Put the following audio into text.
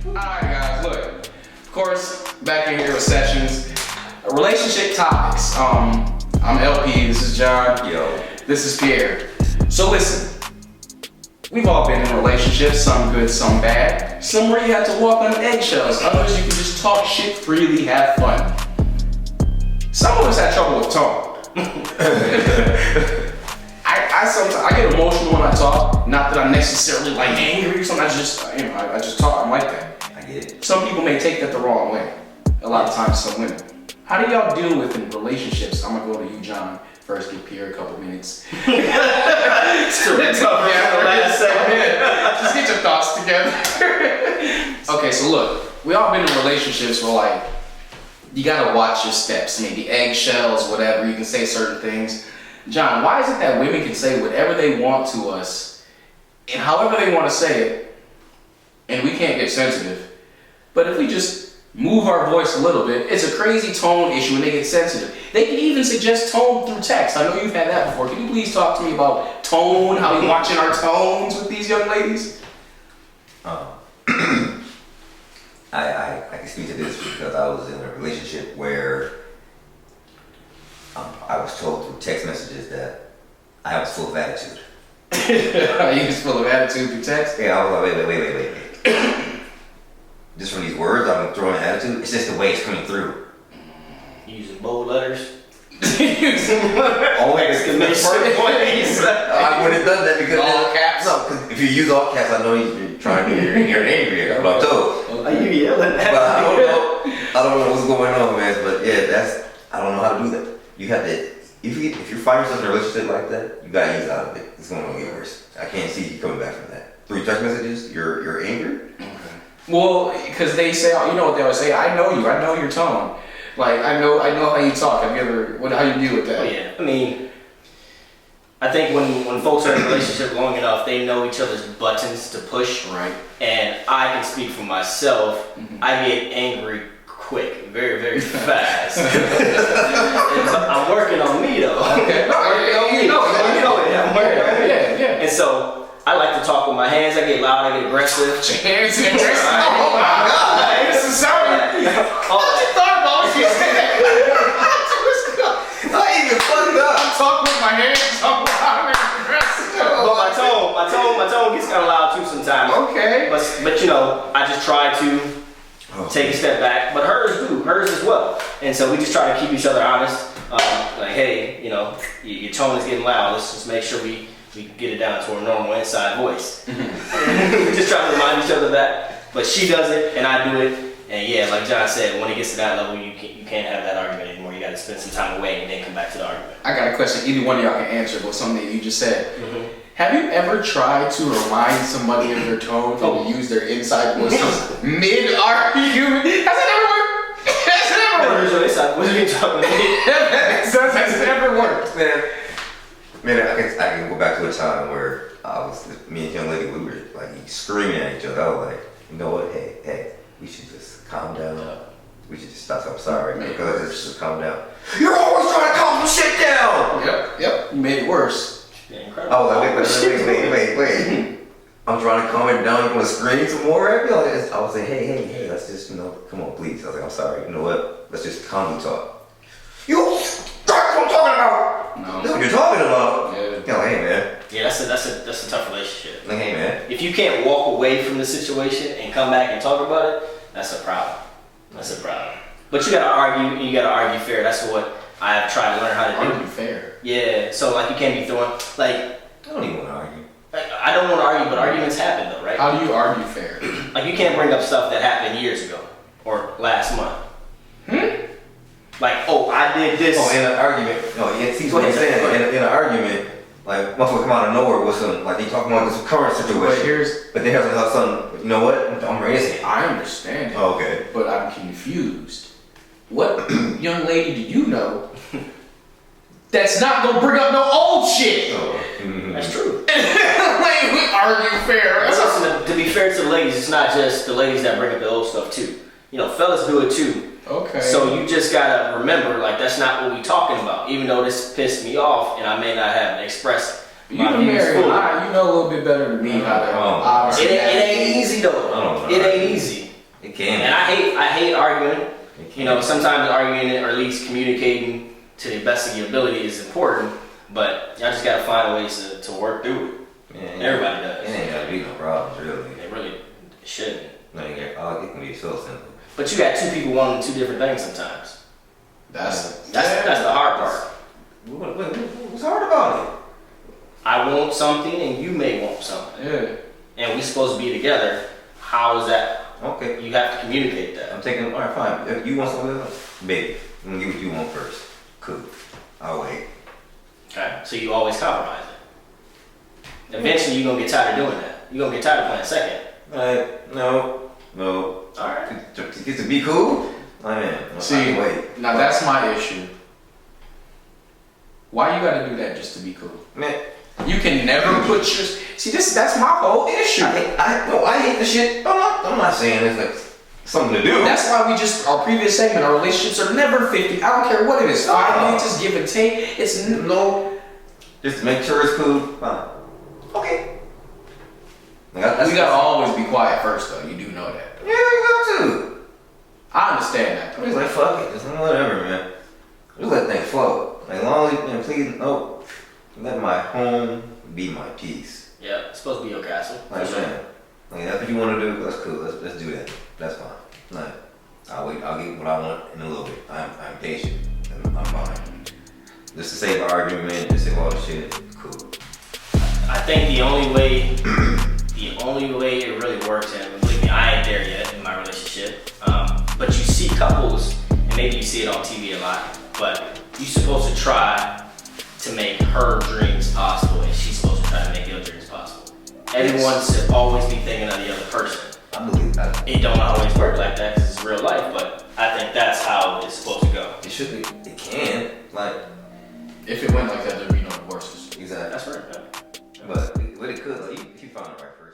Alright guys, look. Of course, back in here with sessions. Relationship topics. I'm LP, this is John. Yo. This is Pierre. So listen, we've all been in relationships, some good, some bad. Some where you have to walk on eggshells, others you can just talk shit freely, have fun. Some of us had trouble with tone. I get emotional when I talk. Not that I'm necessarily like angry or something. I just talk. I'm like that. I get it. Some people may take that the wrong way. A lot of times, some women. How do y'all deal with in relationships? I'm gonna go to you, John. First, give Pierre a couple minutes. Just get your thoughts together. Okay, so look, we all been in relationships where like you gotta watch your steps. Maybe eggshells, whatever. You can say certain things. John, why is it that women can say whatever they want to us and however they want to say it, and we can't get sensitive? But if we just move our voice a little bit, it's a crazy tone issue and they get sensitive. They can even suggest tone through text. I know you've had that before. Can you please talk to me about tone, how we watching our tones with these young ladies? I can speak to this because I was in a relationship where I was told through text messages that I was full of attitude. You was full of attitude through text? Yeah, I was like, wait. Just from these words, I'm throwing attitude. It's just the way it's coming through. Using bold letters. Always exclamation points. I wouldn't have done that because all caps. No, because if you use all caps, I know you're trying to you're angry. That's what I'm told. Are you yelling at But I don't know what's going on, man. But yeah, I don't know how to do that. You have to, if you find yourself in a relationship like that, you gotta ease out of it. It's gonna get worse. I can't see you coming back from that. Through text messages, you're angry. Okay. Well, because they say, you know what they always say, I know you, I know your tone. Like, I know how you talk. Have you ever, how you deal with that? Oh yeah, I mean, I think when folks are in a relationship long enough, they know each other's buttons to push. Right. And I can speak for myself. Mm-hmm. I get angry quick, very, very fast. I'm working on me though. Okay. I'm working on me. Yeah. And so I like to talk with my hands. I get loud, I get aggressive. Hands and aggressive. Oh my God. This is sorry. What you thought about what you said? I even fucked up. I'm talking with my hands. I'm loud and aggressive. But my tone gets kind of loud too sometimes. Okay. But you know, I just try to take a step back. But hers as well. And so we just try to keep each other honest. Like, hey, you know, your tone is getting loud. Let's just make sure we get it down to a normal inside voice. We just try to remind each other of that. But she does it and I do it. And yeah, like John said, when it gets to that level, you can't have that argument anymore. You got to spend some time away and then come back to the argument. I got a question. Either one of y'all can answer, but something that you just said. Mm-hmm. Have you ever tried to remind somebody of their tone and use their inside voices mid-argument? Has it ever worked? Has it ever worked? What are you talking about? Has it ever worked? Man, I can go back to a time where me and the young lady, we were like screaming at each other. I was like, you know what? Hey, we should just calm down. We should just stop. I'm sorry. Because it's just calm down. You're always trying to calm some shit down. Yep. You made it worse. Incredible. I was like, wait. I'm trying to calm it down. You want to scream some more at me? I was like, hey, let's just, come on, please. I was like, I'm sorry. You know what? Let's just calmly talk. You that's what I'm talking about. No. That's what you're talking about. Yeah. Hey, man. Yeah, that's a tough relationship. Like, hey, man. If you can't walk away from the situation and come back and talk about it, that's a problem. But you gotta argue, and you gotta argue fair. That's what I have tried to learn how to do. Argue fair. Yeah, so like you can't be throwing, like, I don't even want to argue. I don't want to argue, but arguments happen though, right? How do you argue fair? Like you can't bring up stuff that happened years ago or last month. Like, oh, I did this. Oh, in an argument. No, see what I'm saying. In an argument, like, motherfucker come out of nowhere with some, like, they talking about this current situation. But they have to have some, you know what? I'm racist. I understand it. Oh, okay. But I'm confused. What young lady do you know that's not gonna bring up no old shit? That's true. Like, we argue fair. Listen, to be fair to the ladies, it's not just the ladies that bring up the old stuff too. You know, fellas do it too. Okay. So you just gotta remember, like, that's not what we talking about. Even though this pissed me off, and I may not have expressed my views fully. You know a little bit better than me how to. It ain't easy though. It ain't easy. It can. And I hate arguing. It can. You know, sometimes arguing or at least communicating to the best of your ability is important, but y'all just gotta find ways to work through it. Yeah, Everybody does. It ain't gotta be no problems, really. It really shouldn't. No, it can be so simple. But you got two people wanting two different things sometimes. That's That's the hard part. What's hard about it? I want something and you may want something. Yeah. And we supposed to be together. How is that? Okay. You have to communicate that. I'm taking, alright, fine. If you want something else, baby, I'm gonna give what you want first. Cool. I'll wait. Okay? So you always compromise it. Eventually you're gonna get tired of doing that. You're gonna get tired of playing second. No. Alright. To get to be cool? I am. See, wait. now that's my issue. Why you gotta do that just to be cool? Man, You can never put your... See, that's my whole issue. I hate the shit. I'm not saying it's like something to do. That's why our previous segment, our relationships are never 50. I don't care what it is. 5 minutes is give and take. It's no... Just to make sure it's cool. Fine. Okay. We gotta always be quiet first, though. You do know that. Yeah, you got to. I understand that, I'm though. just like, fuck it. Just whatever, man. Just let things flow. Like, long as, man, please, no. Let my home be my peace. Yeah, it's supposed to be your castle. Like, For sure. man, like, that's what you want to do. That's cool. Let's do that. That's fine. Like, I'll wait. I'll get what I want in a little bit. I'm patient. And I'm fine. Just to save an argument, just say all the shit. Cool. I think the only way it really works, and believe me, I ain't there yet in my relationship. But you see couples, and maybe you see it on TV a lot, but you're supposed to try to make her dreams possible, and she's supposed to try to make your dreams possible. Everyone should always be thinking of the other person. I believe that. It don't always work like that because it's real life, but I think that's how it's supposed to go. It should be. It can. Like, If it went like that, there'd be no divorces. exactly. That's right. Man. But it could. Like, if you found the right person.